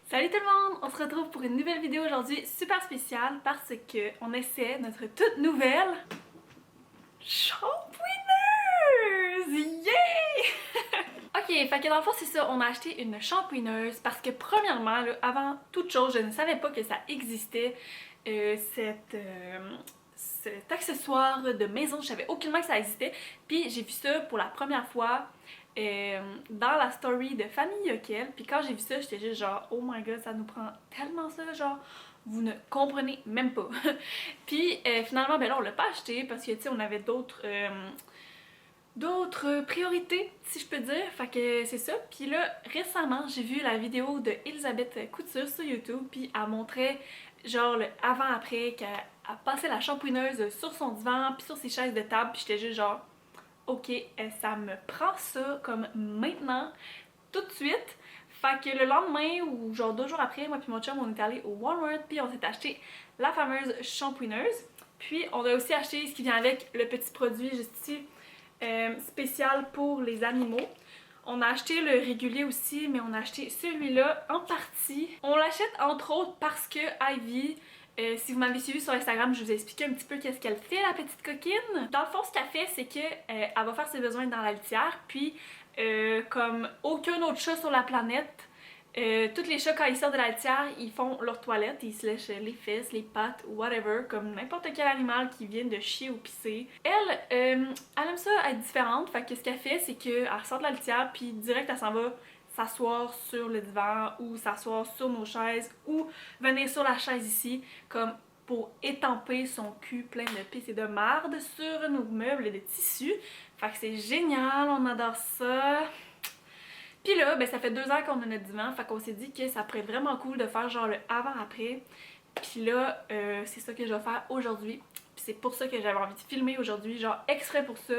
Salut tout le monde! On se retrouve pour une nouvelle vidéo aujourd'hui super spéciale parce que on essaie notre toute nouvelle shampooineuse! Yeah! Ok, fait que dans le fond c'est ça, on a acheté une shampooineuse parce que premièrement, là, avant toute chose, je ne savais pas que ça existait cet accessoire de maison, je savais aucunement que ça existait. Puis j'ai vu ça pour la première fois dans la story de Famille Yokel. Puis quand j'ai vu ça, j'étais juste genre oh my god, ça nous prend tellement ça, genre vous ne comprenez même pas. Puis finalement, ben là on l'a pas acheté parce que tu sais, on avait d'autres priorités, si je peux dire. Fait que c'est ça. Puis là, récemment, j'ai vu la vidéo de Elisabeth Couture sur YouTube, puis elle montrait genre le avant-après, qu'elle a passé la shampooineuse sur son divan, puis sur ses chaises de table, puis j'étais juste genre, ok, ça me prend ça comme maintenant, tout de suite. Fait que le lendemain, ou genre 2 jours après, moi puis mon chum, on est allé au Walmart, puis on s'est acheté la fameuse shampooineuse. Puis on a aussi acheté ce qui vient avec, le petit produit juste ici, spécial pour les animaux. On a acheté le régulier aussi, mais on a acheté celui-là en partie. On l'achète entre autres parce que Ivy, si vous m'avez suivi sur Instagram, je vous ai expliqué un petit peu qu'est-ce qu'elle fait, la petite coquine. Dans le fond, ce qu'elle fait, c'est que elle va faire ses besoins dans la litière, puis comme aucun autre chat sur la planète, tous les chats, quand ils sortent de la litière, ils font leur toilette, ils se lèchent les fesses, les pattes, whatever, comme n'importe quel animal qui vient de chier ou pisser. Elle aime ça être différente, fait que ce qu'elle fait, c'est qu'elle sort de la litière, puis direct, elle s'en va s'asseoir sur le divan, ou s'asseoir sur nos chaises, ou venir sur la chaise ici, comme pour étamper son cul plein de pisse et de marde sur nos meubles de tissu. Fait que c'est génial, on adore ça. Puis là, ben ça fait 2 ans qu'on a notre divan, fait qu'on s'est dit que ça pourrait être vraiment cool de faire genre le avant-après. Puis là, c'est ça que je vais faire aujourd'hui. Puis c'est pour ça que j'avais envie de filmer aujourd'hui, genre extrait pour ça.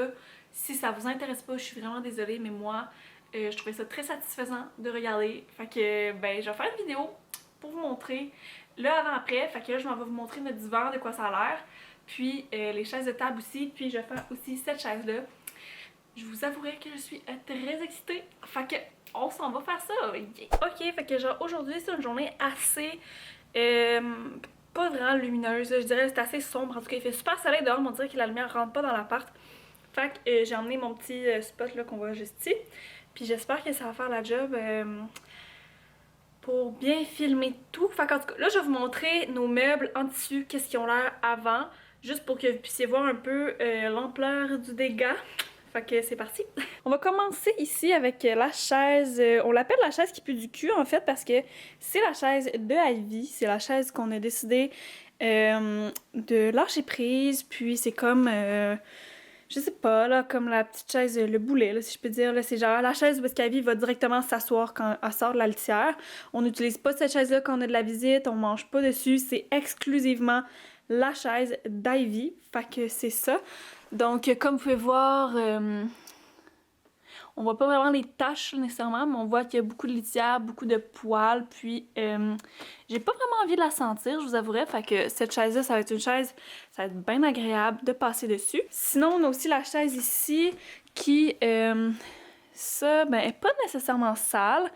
Si ça vous intéresse pas, je suis vraiment désolée, mais moi, je trouvais ça très satisfaisant de regarder. Fait que, ben, je vais faire une vidéo pour vous montrer le avant-après. Fait que là, je m'en vais vous montrer notre divan, de quoi ça a l'air. Puis les chaises de table aussi. Puis je vais faire aussi cette chaise-là. Je vous avouerai que je suis très excitée. Fait que on s'en va faire ça. Yeah. Ok, fait que genre aujourd'hui c'est une journée assez pas vraiment lumineuse. Je dirais que c'est assez sombre. En tout cas, il fait super soleil dehors, mais on dirait que la lumière rentre pas dans l'appart. Fait que j'ai emmené mon petit spot là qu'on voit juste ici. Puis j'espère que ça va faire la job pour bien filmer tout. Fait qu'en tout cas, là je vais vous montrer nos meubles en tissu, qu'est-ce qu'ils ont l'air avant. Juste pour que vous puissiez voir un peu l'ampleur du dégât. Fait que c'est parti. On va commencer ici avec la chaise. On l'appelle la chaise qui pue du cul en fait parce que c'est la chaise de Ivy. C'est la chaise qu'on a décidé de lâcher prise. Puis c'est comme, je sais pas, là, comme la petite chaise, le boulet, là, si je peux dire. C'est genre la chaise où qu'Ivy va directement s'asseoir quand elle sort de la litière. On n'utilise pas cette chaise-là quand on a de la visite. On mange pas dessus. C'est exclusivement la chaise d'Ivy. Fait que c'est ça. Donc, comme vous pouvez voir, on voit pas vraiment les taches nécessairement, mais on voit qu'il y a beaucoup de litière, beaucoup de poils, puis j'ai pas vraiment envie de la sentir, je vous avouerai, fait que cette chaise-là, ça va être une chaise, ça va être bien agréable de passer dessus. Sinon, on a aussi la chaise ici qui, ça, ben, est pas nécessairement sale,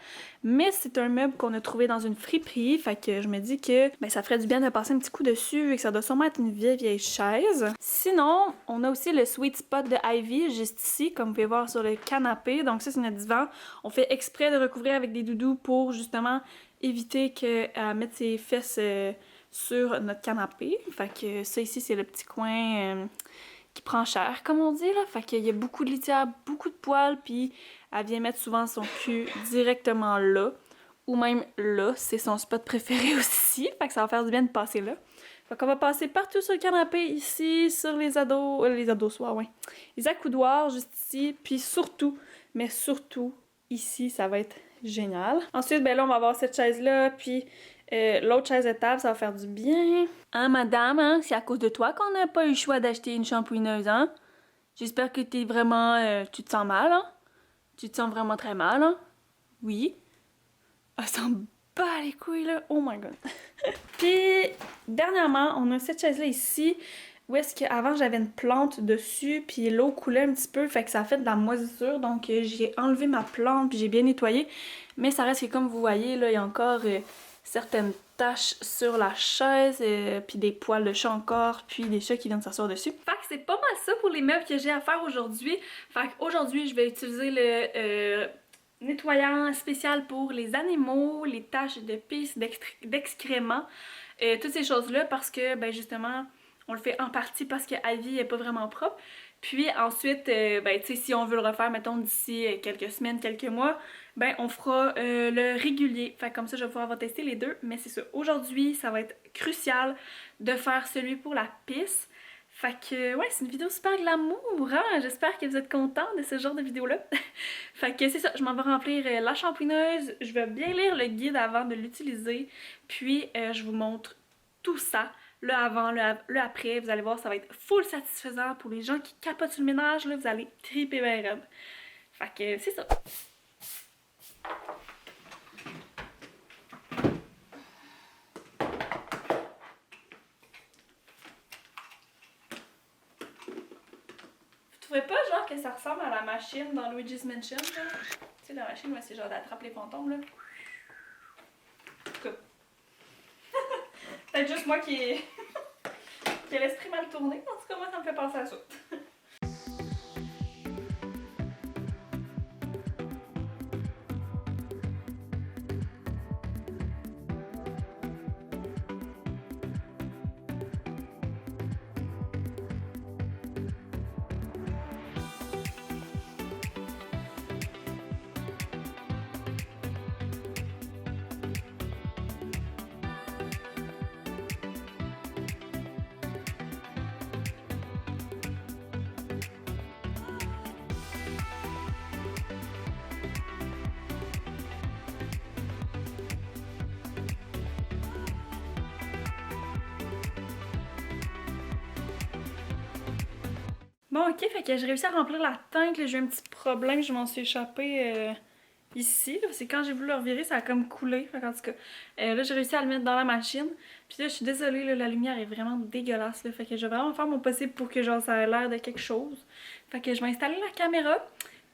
mais c'est un meuble qu'on a trouvé dans une friperie, fait que je me dis que ben, ça ferait du bien de passer un petit coup dessus, vu que ça doit sûrement être une vieille chaise. Sinon, on a aussi le sweet spot de Ivy, juste ici, comme vous pouvez voir sur le canapé. Donc ça, c'est notre divan. On fait exprès de recouvrir avec des doudous pour justement éviter qu'elle mette ses fesses sur notre canapé. Fait que ça ici, c'est le petit coin qui prend cher, comme on dit, là. Fait qu'il y a beaucoup de litière, beaucoup de poils, puis elle vient mettre souvent son cul directement là. Ou même là, c'est son spot préféré aussi. Fait que ça va faire du bien de passer là. Fait qu'on va passer partout sur le canapé, ici, sur les ados-soirs, ouais. Les accoudoirs, juste ici, puis surtout, mais surtout, ici, ça va être génial. Ensuite, ben là, on va avoir cette chaise-là, puis l'autre chaise de table, ça va faire du bien. Hein, madame, hein? C'est à cause de toi qu'on n'a pas eu le choix d'acheter une shampooineuse, hein? J'espère que t'es vraiment... tu te sens mal, hein? Tu te sens vraiment très mal, hein? Oui. Elle s'en bat les couilles, là. Oh my god. Puis, dernièrement, on a cette chaise-là ici où est-ce qu'avant j'avais une plante dessus, puis l'eau coulait un petit peu, fait que ça a fait de la moisissure, donc j'ai enlevé ma plante, puis j'ai bien nettoyé. Mais ça reste que comme vous voyez, là, il y a encore certaines taches sur la chaise, puis des poils de chat encore, puis des chats qui viennent s'asseoir dessus. Fait que c'est pas mal ça pour les meubles que j'ai à faire aujourd'hui. Fait qu'aujourd'hui, je vais utiliser le nettoyant spécial pour les animaux, les taches de pisse, d'excréments, toutes ces choses-là, parce que, ben justement, on le fait en partie parce que Ivy est pas vraiment propre. Puis ensuite, ben tu sais, si on veut le refaire, mettons d'ici quelques semaines, quelques mois, ben on fera le régulier. Fait que comme ça, je vais pouvoir tester les deux. Mais c'est ça, aujourd'hui, ça va être crucial de faire celui pour la pisse. Fait que ouais, c'est une vidéo super glamour, hein? J'espère que vous êtes contents de ce genre de vidéo-là. Fait que c'est ça, je m'en vais remplir la shampooineuse. Je vais bien lire le guide avant de l'utiliser. Puis je vous montre tout ça. Le avant, le après, vous allez voir, ça va être full satisfaisant pour les gens qui capotent sur le ménage, là, vous allez triper bien raide. Fait que c'est ça. Vous trouvez pas genre que ça ressemble à la machine dans Luigi's Mansion, là? Tu sais, la machine où c'est genre d'attraper les fantômes, là? En tout cas. Peut-être juste moi qui ai l'esprit mal tourné. En tout cas, moi, ça me fait penser à ça. Bon, ok, fait que j'ai réussi à remplir la tank. J'ai eu un petit problème, je m'en suis échappée ici. C'est quand j'ai voulu le revirer, ça a comme coulé. Fait en tout cas, là, j'ai réussi à le mettre dans la machine. Puis là, je suis désolée, là, la lumière est vraiment dégueulasse. Là, fait que je vais vraiment faire mon possible pour que genre, ça ait l'air de quelque chose. Fait que je vais installer la caméra.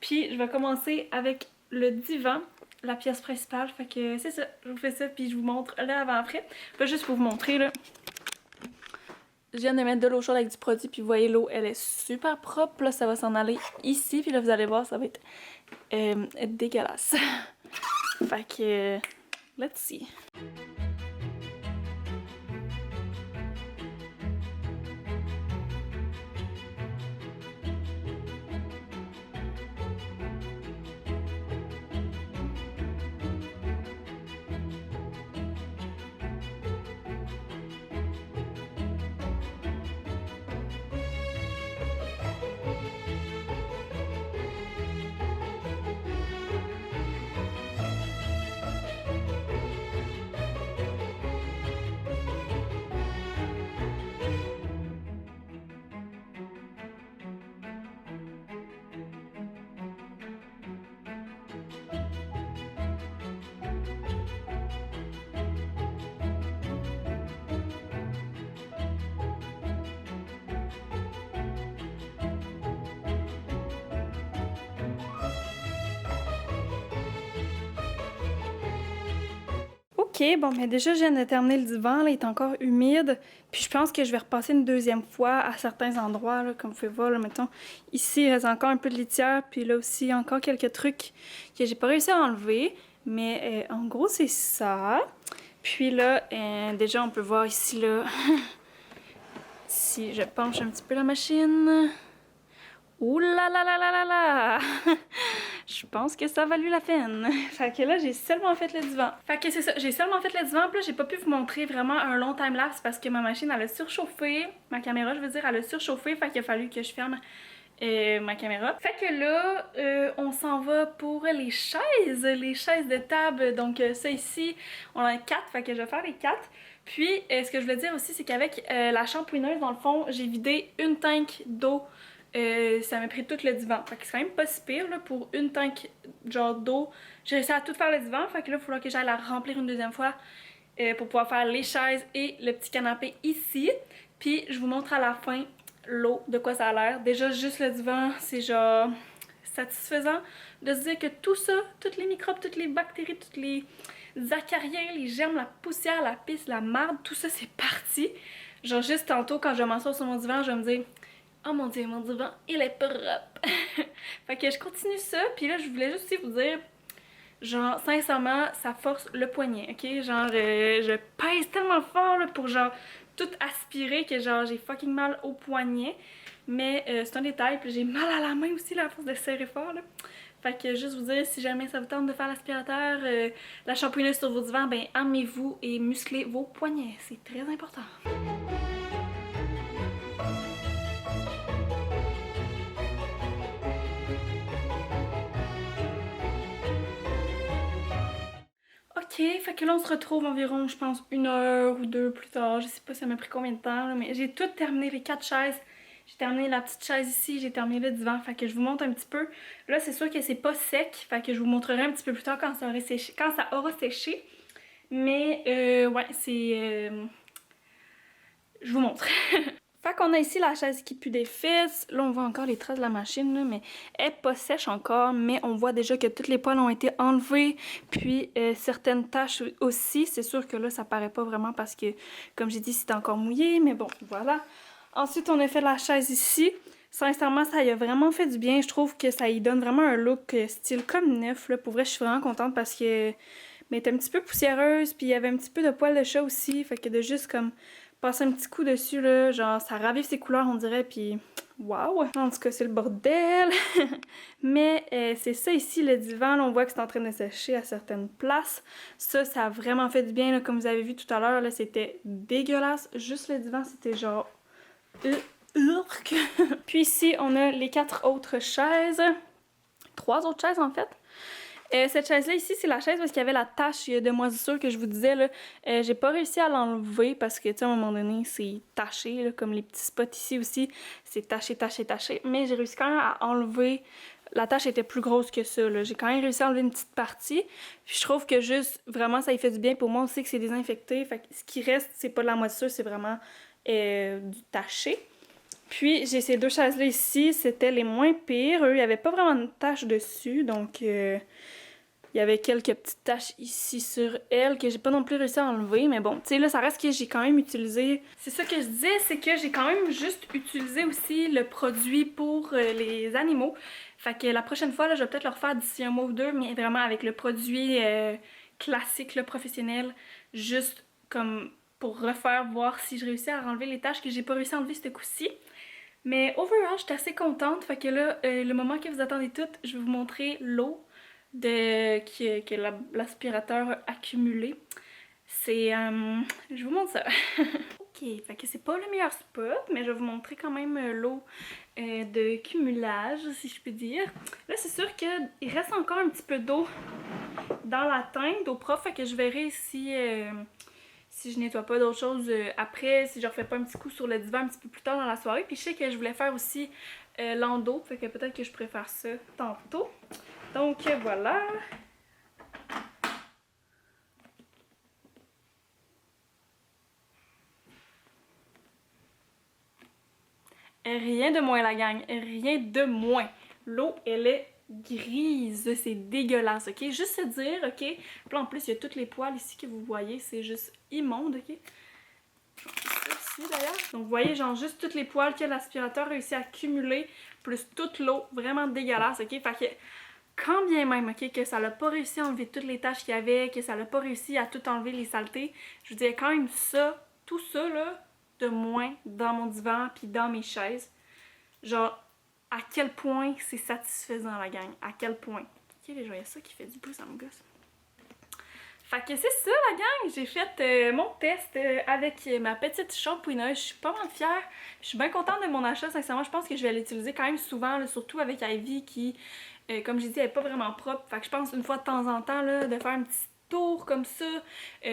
Puis je vais commencer avec le divan, la pièce principale. Fait que c'est ça, je vous fais ça, puis je vous montre le avant-après. Pas juste pour vous montrer, là. Je viens de mettre de l'eau chaude avec du produit, puis vous voyez l'eau, elle est super propre. Là, ça va s'en aller ici, puis là, vous allez voir, ça va être dégueulasse. Fait que, let's see. Ok, bon, mais déjà, je viens de terminer le divan, là, il est encore humide. Puis je pense que je vais repasser une deuxième fois à certains endroits, là, comme vous pouvez voir, là, mettons. Ici, il reste encore un peu de litière, puis là aussi, encore quelques trucs que j'ai pas réussi à enlever. Mais en gros, c'est ça. Puis là, déjà, on peut voir ici, là, si je penche un petit peu la machine. Ouh là là là là là là! Je pense que ça a valu la peine. Fait que là, j'ai seulement fait le divan. Fait que c'est ça, j'ai seulement fait le divan. Puis là, j'ai pas pu vous montrer vraiment un long time-lapse parce que ma machine, elle a surchauffé. Ma caméra, je veux dire, elle a surchauffé. Fait qu'il a fallu que je ferme ma caméra. Fait que là, on s'en va pour les chaises de table. Donc ça ici, on en a 4, fait que je vais faire les 4. Puis, ce que je voulais dire aussi, c'est qu'avec la shampooineuse, dans le fond, j'ai vidé une tank d'eau. Ça m'a pris tout le divan. Fait que c'est quand même pas si pire là, pour une tank genre d'eau. J'ai réussi à tout faire le divan. Fait que là, il faudra que j'aille la remplir une deuxième fois pour pouvoir faire les chaises et le petit canapé ici. Puis je vous montre à la fin l'eau, de quoi ça a l'air. Déjà, juste le divan, c'est genre satisfaisant de se dire que tout ça, tous les microbes, toutes les bactéries, tous les acariens, les germes, la poussière, la pisse, la marde, tout ça c'est parti. Genre juste tantôt quand je m'assois sur mon divan, je vais me dire oh mon dieu, mon divan, il est propre. Fait que je continue ça, puis là je voulais juste aussi vous dire, genre sincèrement, ça force le poignet, ok? Genre je pèse tellement fort là, pour genre tout aspirer que genre j'ai fucking mal au poignet. Mais c'est un détail, puis j'ai mal à la main aussi là, à force de serrer fort là. Fait que juste vous dire, si jamais ça vous tente de faire l'aspirateur, la shampooineuse sur vos divans, ben armez-vous et musclez vos poignets, c'est très important. Ok, fait que là on se retrouve environ, je pense, 1 heure ou 2 plus tard. Je sais pas ça m'a pris combien de temps, là, mais j'ai tout terminé, les 4 chaises. J'ai terminé la petite chaise ici, j'ai terminé le divan, fait que je vous montre un petit peu. Là c'est sûr que c'est pas sec, fait que je vous montrerai un petit peu plus tard quand ça aura séché. Mais ouais, c'est... je vous montre. Fait qu'on a ici la chaise qui pue des fesses. Là, on voit encore les traces de la machine, là, mais elle n'est pas sèche encore. Mais on voit déjà que toutes les poils ont été enlevées. Puis certaines taches aussi. C'est sûr que là, ça paraît pas vraiment parce que, comme j'ai dit, c'est encore mouillé. Mais bon, voilà. Ensuite, on a fait la chaise ici. Sincèrement, ça y a vraiment fait du bien. Je trouve que ça y donne vraiment un look style comme neuf. Là. Pour vrai, je suis vraiment contente parce que mais elle était un petit peu poussiéreuse. Puis il y avait un petit peu de poils de chat aussi. Fait que de juste comme passer un petit coup dessus, là, genre ça ravive ses couleurs, on dirait, puis waouh! En tout cas, c'est le bordel! Mais c'est ça ici, le divan, là, on voit que c'est en train de sécher à certaines places. Ça a vraiment fait du bien, là, comme vous avez vu tout à l'heure, là, c'était dégueulasse. Juste le divan, c'était genre... urk! Puis ici, on a les 4 autres chaises. 3 autres chaises, en fait. Cette chaise-là ici, c'est la chaise parce qu'il y avait la tache de moisissure que je vous disais. Là. J'ai pas réussi à l'enlever parce que, tu sais, à un moment donné, c'est taché, là, comme les petits spots ici aussi. C'est taché, taché, taché. Mais j'ai réussi quand même à enlever. La tache était plus grosse que ça. J'ai quand même réussi à enlever une petite partie. Puis je trouve que juste, vraiment, ça y fait du bien. Pour moi aussi que c'est désinfecté. Fait que ce qui reste, c'est pas de la moisissure, c'est vraiment du taché. Puis j'ai ces 2 chaises-là ici, c'était les moins pires. Eux, il n'y avait pas vraiment de taches dessus, donc il y avait quelques petites taches ici sur elles que j'ai pas non plus réussi à enlever. Mais bon, tu sais, là, ça reste que j'ai quand même utilisé... C'est ça que je disais, c'est que j'ai quand même juste utilisé aussi le produit pour les animaux. Fait que la prochaine fois, là, je vais peut-être le refaire d'ici un mois ou 2, mais vraiment avec le produit classique, le professionnel, juste comme pour refaire, voir si je réussis à enlever les taches que j'ai pas réussi à enlever ce coup-ci. Mais overall, j'étais assez contente. Fait que là, le moment que vous attendez toutes, je vais vous montrer l'eau que l'aspirateur a accumulé. C'est... je vous montre ça. Ok, fait que c'est pas le meilleur spot, mais je vais vous montrer quand même l'eau de cumulage, si je puis dire. Là, c'est sûr qu'il reste encore un petit peu d'eau dans la teinte, d'eau propre, fait que je verrai si je nettoie pas d'autres choses après, si je refais pas un petit coup sur le divan un petit peu plus tard dans la soirée. Puis je sais que je voulais faire aussi l'endo, fait que peut-être que je pourrais faire ça tantôt. Donc voilà. Rien de moins la gang, rien de moins. L'eau, elle est grise, c'est dégueulasse, ok? Juste se dire, ok? Puis là, en plus, il y a tous les poils ici que vous voyez, c'est juste immonde, ok? D'ailleurs. Donc vous voyez genre juste toutes les poils que l'aspirateur a réussi à accumuler, plus toute l'eau, vraiment dégueulasse, ok? Fait que quand bien même, ok, que ça l'a pas réussi à enlever toutes les taches qu'il y avait, que ça l'a pas réussi à tout enlever les saletés, je vous dirais quand même ça, tout ça là, de moins dans mon divan puis dans mes chaises. Genre, à quel point c'est satisfaisant la gang, à quel point. Ok, les gens, il y a ça qui fait du bruit, ça me gosse. Fait que c'est ça la gang, j'ai fait mon test avec ma petite shampooineuse, je suis pas mal fière, je suis bien contente de mon achat, sincèrement je pense que je vais l'utiliser quand même souvent, là, surtout avec Ivy qui, comme j'ai dit, elle est pas vraiment propre, fait que je pense une fois de temps en temps là, de faire un petit tour comme ça,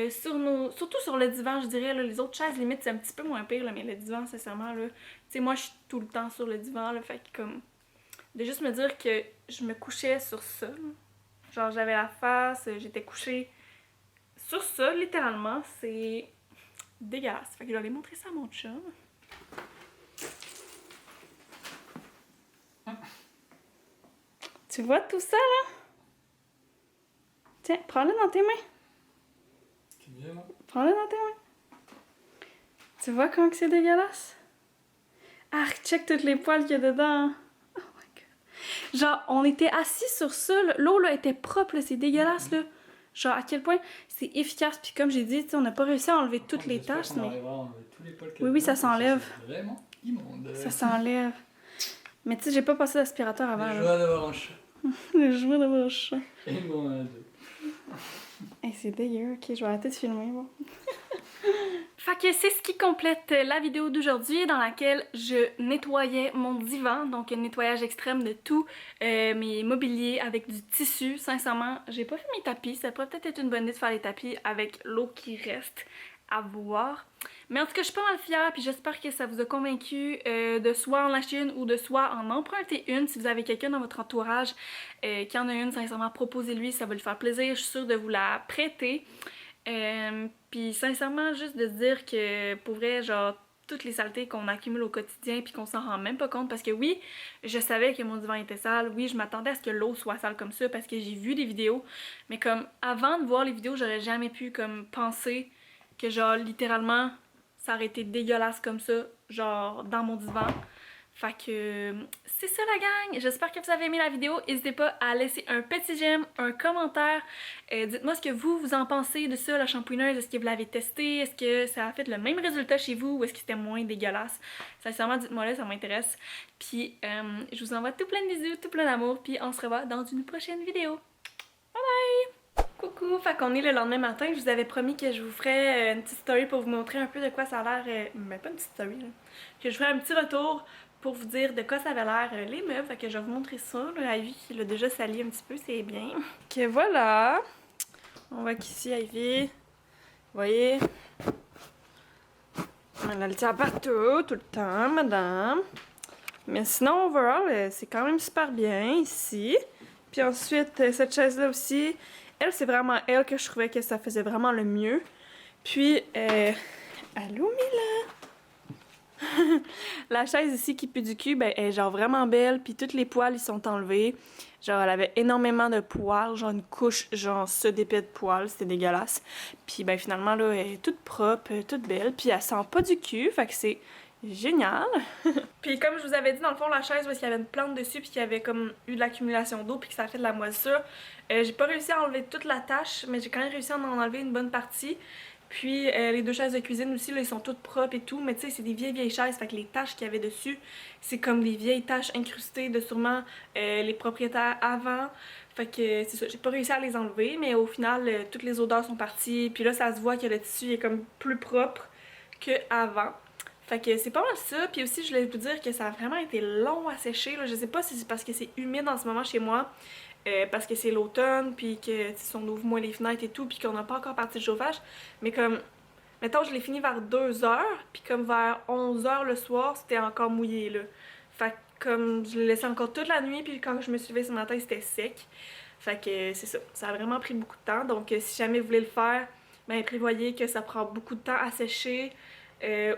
surtout sur le divan je dirais, là, les autres chaises limite c'est un petit peu moins pire, là, mais le divan sincèrement là, tu sais moi je suis tout le temps sur le divan, là, fait que comme, de juste me dire que je me couchais sur ça, là. Genre j'avais la face, j'étais couchée sur ça, littéralement, c'est dégueulasse. Fait que je vais aller montrer ça à mon chum. Tu vois tout ça, là? Tiens, prends-le dans tes mains. C'est bien, là. Prends-le dans tes mains. Tu vois comment que c'est dégueulasse? Ah, check toutes les poils qu'il y a dedans. Oh my god. Genre, on était assis sur ça, là. L'eau, là, était propre, là. C'est dégueulasse, là. Genre, à quel point c'est efficace. Puis comme j'ai dit, tu sais, on n'a pas réussi à enlever toutes les taches, mais... Oui, ça s'enlève. C'est vraiment immonde. Ça s'enlève. Mais tu sais, j'ai pas passé l'aspirateur avant, Les là. joies d'avoir un chat. Les joies d'avoir un chat. Et bon, un deux. Hey, c'est dégueu. Ok, je vais arrêter de filmer, bon. Fait que c'est ce qui complète la vidéo d'aujourd'hui dans laquelle je nettoyais mon divan, donc un nettoyage extrême de tout mes mobiliers avec du tissu. Sincèrement, j'ai pas fait mes tapis, ça pourrait peut-être être une bonne idée de faire les tapis avec l'eau qui reste à voir. Mais en tout cas, je suis pas mal fière, puis j'espère que ça vous a convaincu de soit en acheter une ou de soit en emprunter une. Si vous avez quelqu'un dans votre entourage qui en a une, sincèrement, proposez-lui, ça va lui faire plaisir. Je suis sûre de vous la prêter. Puis sincèrement, juste de se dire que pour vrai, genre, toutes les saletés qu'on accumule au quotidien puis qu'on s'en rend même pas compte parce que oui, je savais que mon divan était sale, oui, je m'attendais à ce que l'eau soit sale comme ça parce que j'ai vu des vidéos, mais comme avant de voir les vidéos, j'aurais jamais pu comme penser que genre littéralement ça aurait été dégueulasse comme ça, genre dans mon divan. Fait que c'est ça la gang, j'espère que vous avez aimé la vidéo, n'hésitez pas à laisser un petit j'aime, un commentaire, dites-moi ce que vous en pensez de ça, la shampooineuse, est-ce que vous l'avez testé, est-ce que ça a fait le même résultat chez vous ou est-ce que c'était moins dégueulasse, sincèrement dites-moi là, ça m'intéresse, puis je vous envoie tout plein de bisous, tout plein d'amour, puis on se revoit dans une prochaine vidéo, bye bye! Coucou, fait qu'on est le lendemain matin, je vous avais promis que je vous ferais une petite story pour vous montrer un peu de quoi ça a l'air, mais pas une petite story là, que je ferais un petit retour pour vous dire de quoi ça avait l'air les meubles, fait que je vais vous montrer ça, là, Ivy qui l'a déjà sali un petit peu, c'est bien. Ok voilà, on voit qu'ici Ivy, vous voyez, on a le tient partout, tout le temps, madame. Mais sinon, overall, c'est quand même super bien ici. Puis ensuite, cette chaise-là aussi, elle, c'est vraiment elle que je trouvais que ça faisait vraiment le mieux. Puis, allô Mila? La chaise ici qui pue du cul, ben, elle est genre vraiment belle, puis tous les poils, ils sont enlevés. Genre, elle avait énormément de poils, genre une couche, genre ça d'épais de poils, c'était dégueulasse. Puis ben finalement, là, elle est toute propre, toute belle, puis elle sent pas du cul, fait que c'est génial! Puis comme je vous avais dit, dans le fond, la chaise, parce qu'il y avait une plante dessus, puis qu'il y avait comme eu de l'accumulation d'eau, puis que ça a fait de la moisissure. J'ai pas réussi à enlever toute la tâche, mais j'ai quand même réussi à en enlever une bonne partie. Puis les deux chaises de cuisine aussi, là, ils sont toutes propres et tout, mais tu sais, c'est des vieilles chaises, fait que les taches qu'il y avait dessus, c'est comme des vieilles taches incrustées de sûrement les propriétaires avant. Fait que c'est ça, j'ai pas réussi à les enlever, mais au final, toutes les odeurs sont parties, puis là, ça se voit que le tissu est comme plus propre qu'avant. Fait que c'est pas mal ça, puis aussi je voulais vous dire que ça a vraiment été long à sécher, là. Je sais pas si c'est parce que c'est humide en ce moment chez moi, parce que c'est l'automne, puis que on ouvre moins les fenêtres et tout, puis qu'on n'a pas encore parti le chauffage, mais comme, mettons je l'ai fini vers 2h, puis comme vers 11h le soir, c'était encore mouillé là. Fait que comme je l'ai laissé encore toute la nuit, puis quand je me suis levée ce matin, c'était sec. Fait que c'est ça, ça a vraiment pris beaucoup de temps, donc si jamais vous voulez le faire, ben prévoyez que ça prend beaucoup de temps à sécher.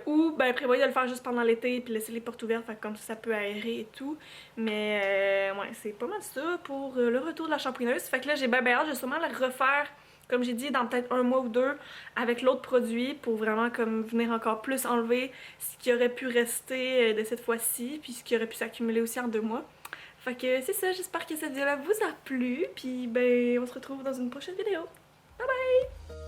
Ou ben prévoyez de le faire juste pendant l'été puis laisser les portes ouvertes, fait que comme ça peut aérer et tout. Mais ouais, c'est pas mal ça pour le retour de la shampooineuse. Fait que là j'ai bien hâte, je vais sûrement la refaire, comme j'ai dit, dans peut-être un mois ou deux avec l'autre produit pour vraiment comme venir encore plus enlever ce qui aurait pu rester de cette fois-ci, puis ce qui aurait pu s'accumuler aussi en 2 mois. Fait que c'est ça, j'espère que cette vidéo-là vous a plu, puis ben on se retrouve dans une prochaine vidéo. Bye bye!